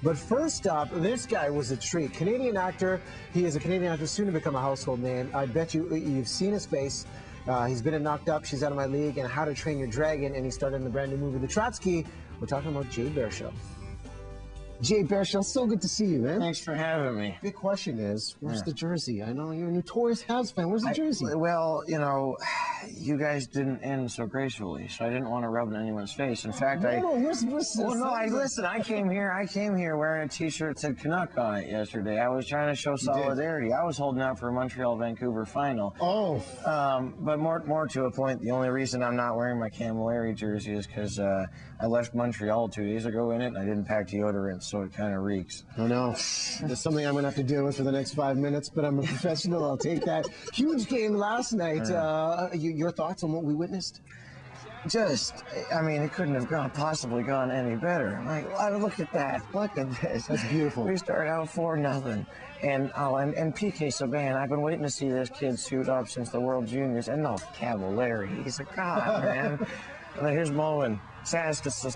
But first up, this guy was a treat. Canadian actor. He is a Canadian actor, soon to become a household name. I bet you've seen his face. He's been in Knocked Up, She's Out of My League, and How to Train Your Dragon, and he starred in the brand new movie, The Trotsky. We're talking about Jay Baruchel. Jay Baruchel, so good to see you, man. Thanks for having me. Big question is, where's the jersey? I know you're a notorious Habs fan. Where's the jersey? Well, you know, you guys didn't end so gracefully, so I didn't want to rub it in anyone's face. In fact, listen, I came here wearing a T-shirt that said Canuck on it yesterday. I was trying to show solidarity. I was holding out for a Montreal-Vancouver final. Oh. But more to a point, the only reason I'm not wearing my Camilleri jersey is because I left Montreal 2 days ago in it, and I didn't pack deodorant, so it kind of reeks. I know. There's something I'm going to have to deal with for the next 5 minutes, but I'm a professional. I'll take that. Huge game last night. Your thoughts on what we witnessed? I mean, it couldn't have possibly gone any better. Like, look at that. Look at this. That's beautiful. We started out 4-0. And PK Subban, I've been waiting to see this kid suit up since the World Juniors. And no, Cavallari, he's a god, man. And then here's Mullen,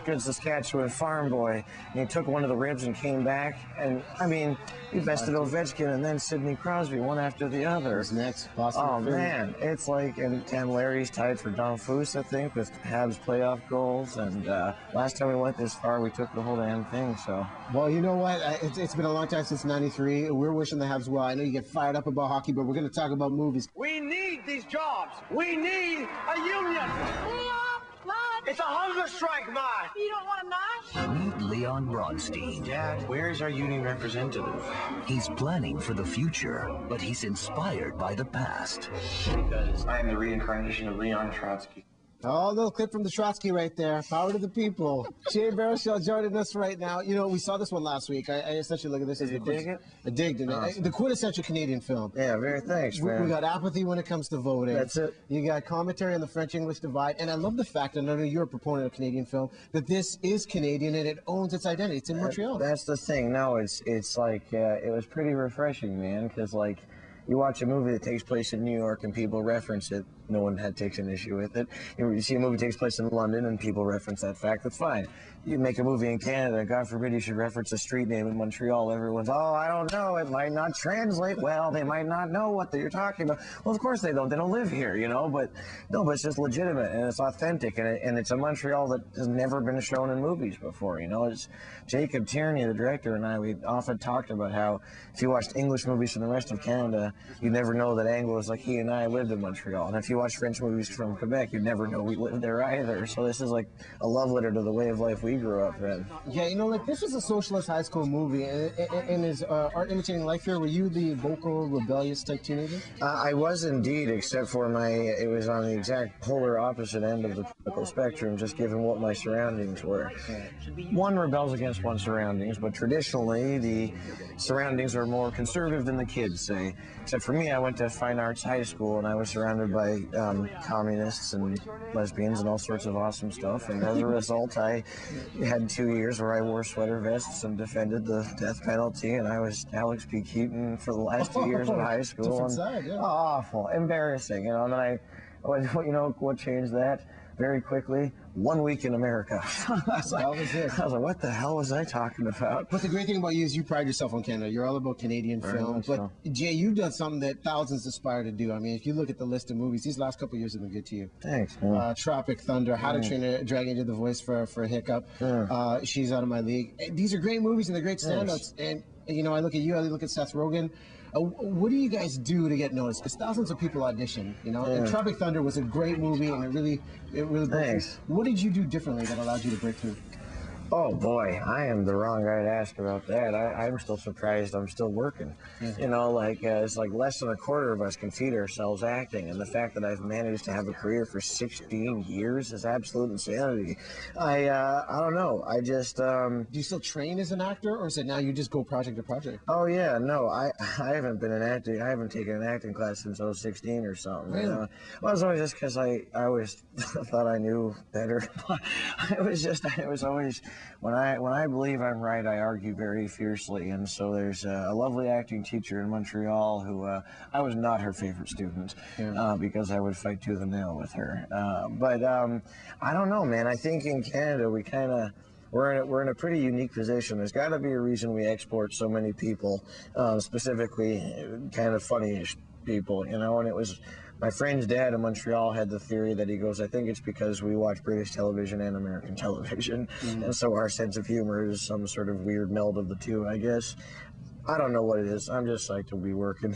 good Saskatchewan farm boy, and he took one of the ribs and came back, and I mean, he bested Ovechkin and then Sidney Crosby, one after the other. Who's next? Boston. Oh man, it's like, and Camilleri's tied for Don Foose, I think, with Habs playoff goals, and last time we went this far, we took the whole damn thing. So. Well, you know what? It's been a long time since '93. We're wishing the Habs well. I know you get fired up about hockey, but we're going to talk about movies. We need these jobs. We need a union. It's a hunger strike, Ma! You don't want to match? Meet Leon Bronstein. Dad, where is our union representative? He's planning for the future, but he's inspired by the past. Because I am the reincarnation of Leon Trotsky. Oh, little clip from the Trotsky right there. Power to the people. Jay Baruchel joining us right now. You know, we saw this one last week. I essentially look at this as Did you dig it? I digged it. Awesome. The quintessential Canadian film. Yeah, very thanks, man. We got apathy when it comes to voting. That's it. You got commentary on the French-English divide. And I love the fact, and I know you're a proponent of Canadian film, that this is Canadian and it owns its identity. It's in Montreal. That's the thing. No, it's like, it was pretty refreshing, man, because, like, you watch a movie that takes place in New York and people reference it. No one takes an issue with it. You see a movie that takes place in London and people reference that fact. That's fine. You make a movie in Canada, God forbid you should reference a street name in Montreal. Everyone's, oh, I don't know. It might not translate well. They might not know what you're talking about. Well, of course they don't. They don't live here, you know. But no, but it's just legitimate and it's authentic and it's a Montreal that has never been shown in movies before. You know, it's Jacob Tierney, the director, and I. We often talked about how if you watched English movies from the rest of Canada, you'd never know that Anglos like he and I lived in Montreal. And if you watch French movies from Quebec, you'd never know we lived there either. So this is like a love letter to the way of life we grew up in. Yeah, you know, like this was a socialist high school movie. And is art imitating life here? Were you the vocal, rebellious type teenager? I was indeed, except for it was on the exact polar opposite end of the political spectrum, just given what my surroundings were. One rebels against one's surroundings, but traditionally the surroundings are more conservative than the kids say. Except for me, I went to fine arts high school and I was surrounded by communists and lesbians and all sorts of awesome stuff. And as a result, I had 2 years where I wore sweater vests and defended the death penalty. And I was Alex P. Keaton for the last 2 years of high school. Different side, yeah. Awful, embarrassing, you know. And then you know what changed that? Very quickly, 1 week in America. I was like, what the hell was I talking about? But the great thing about you is you pride yourself on Canada. You're all about Canadian film. But Jay, you've done something that thousands aspire to do. I mean, if you look at the list of movies, these last couple of years have been good to you. Thanks. Tropic Thunder, How to Train a Dragon, did the voice for a hiccup. She's Out of My League. These are great movies and they're great standouts. And you know, I look at you, I look at Seth Rogen. What do you guys do to get noticed? Because thousands of people audition, you know. And Tropic Thunder was a great movie, and it really broke through. What did you do differently that allowed you to break through? Oh boy, I am the wrong guy to ask about that. I'm still surprised I'm still working. You know, like it's like less than a quarter of us can feed ourselves acting, and the fact that I've managed to have a career for 16 years is absolute insanity. I don't know. I just do you still train as an actor, or is it now you just go project to project? Oh yeah, no, I haven't been an acting. I haven't taken an acting class since I was 16 or something. Really? You know? Well, it was always just because I always thought I knew better. it was always. When I believe I'm right, I argue very fiercely, and so there's a lovely acting teacher in Montreal who I was not her favorite student because I would fight tooth and nail with her. But I don't know, man. I think in Canada we kind of we're in a pretty unique position. There's got to be a reason we export so many people, specifically kind of funny-ish people, you know. And it was my friend's dad in Montreal had the theory that he goes, I think it's because we watch British television and American television, and so our sense of humor is some sort of weird meld of the two, I guess. I don't know what it is. I'm just psyched to be working.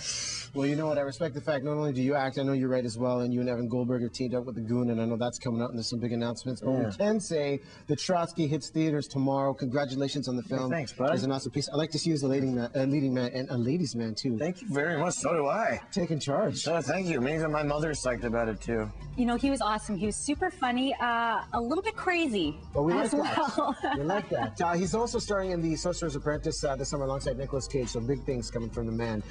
Well, you know what? I respect the fact not only do you act, I know you write as well, and you and Evan Goldberg are teamed up with The Goon, and I know that's coming out, and there's some big announcements. But we can say the Trotsky hits theaters tomorrow. Congratulations on the film. Hey, thanks, bud. It's an awesome piece. I like to see you as a leading man, and a ladies' man, too. Thank you very much. So do I. Taking charge. So thank you. Maybe my mother's psyched about it, too. You know, he was awesome. He was super funny, a little bit crazy. Well, we like as well. that. We like that. He's also starring in The Sorcerer's Apprentice this summer alongside Nicolas Cage, so big things coming from the man.